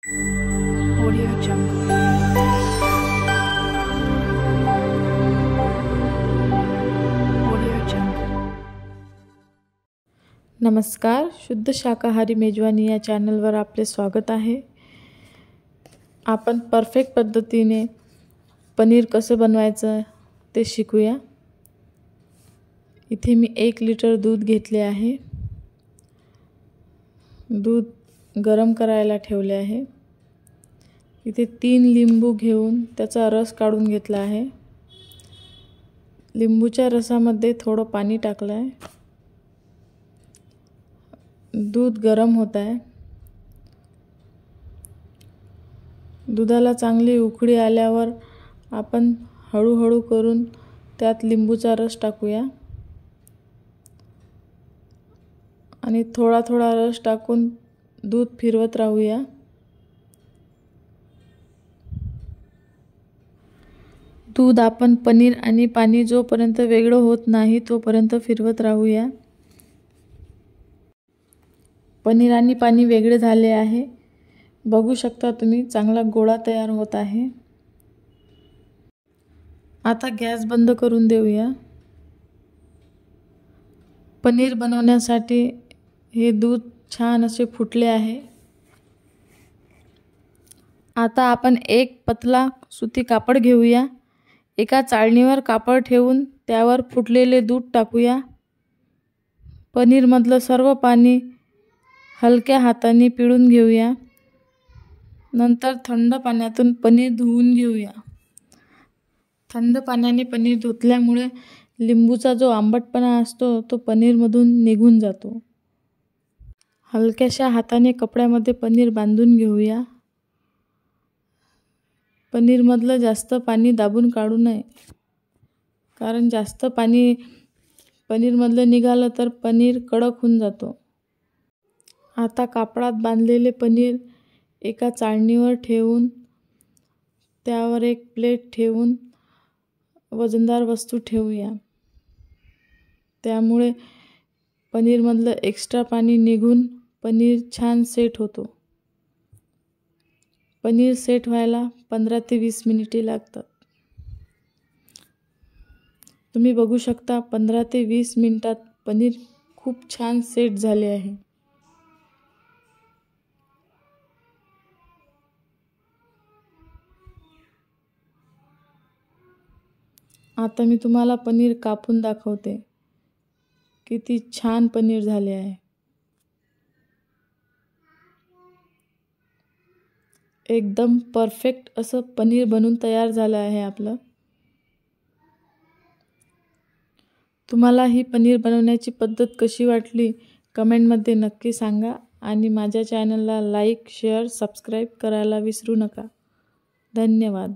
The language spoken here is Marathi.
Audio Jungle. Audio Jungle. नमस्कार, शुद्ध शाकाहारी मेजवानी या चॅनलवर आपले स्वागत आहे। आपण परफेक्ट पद्धतीने पनीर कसं बनवायचं ते शिकूया। इथे मी 1 लिटर दूध घेतले आहे। दूध गरम करायला ठेवले आहे। इथे 3 लिंबू घेऊन त्याचा रस काढून घेतला आहे। लिंबूच्या रसामध्ये थोडं पाणी टाकलं आहे। दूध गरम होत आहे। दुधाला चांगली उकळी आल्यावर आपण हळूहळू करून त्यात लिंबूचा रस टाकूया आणि थोडा थोडा रस टाकून दूध फिरवत राहूया। दूध आपण पनीर आणि पाणी जोपर्यंत वेगळं होत नाही तोपर्यंत फिरवत राहूया। पनीर आणि पाणी वेगळे झाले आहे। बघू शकता तुम्ही चांगला गोळा तयार होत आहे। आता गॅस बंद करून देऊया। पनीर बनवण्यासाठी हे दूध छान असे फुटले आहे। आता आपण एक पतला सुती कापड घेऊया। एका चाळणीवर कापड ठेवून त्यावर फुटलेले दूध टाकूया। पनीरमधलं सर्व पाणी हलक्या हाताने पिळून घेऊया। नंतर थंड पाण्यातून पनीर धुवून घेऊया। थंड पाण्याने पनीर धुतल्यामुळे लिंबूचा जो आंबटपणा असतो तो पनीरमधून निघून जातो। हलक्याशा हाताने कपड्यामध्ये पनीर बांधून घेऊया। पनीरमधलं जास्त पाणी दाबून काढू नये, कारण जास्त पाणी पनीरमधलं निघालं तर पनीर कडक होऊन जातो। आता कापडात बांधलेले पनीर एका चाळणीवर ठेवून त्यावर एक प्लेट ठेवून वजनदार वस्तू ठेवूया। त्यामुळे पनीरमधलं एक्स्ट्रा पाणी निघून पनीर छान सेट होतो। पनीर सेट व्हायला 15 ते 20 मिनिटे लागतात। तुम्ही बघू शकता 15 ते 20 मिनिटात पनीर खूप छान सेट झाले आहे। आता मी तुम्हाला पनीर कापून दाखवते। किती छान पनीर झाले आहे। एकदम परफेक्ट असं पनीर बनून तयार झालं आहे आपलं। तुम्हाला ही पनीर बनवण्याची पद्धत कशी वाटली कमेंटमध्ये नक्की सांगा आणि माझ्या चॅनलला लाईक, शेअर, सबस्क्राईब करायला विसरू नका। धन्यवाद।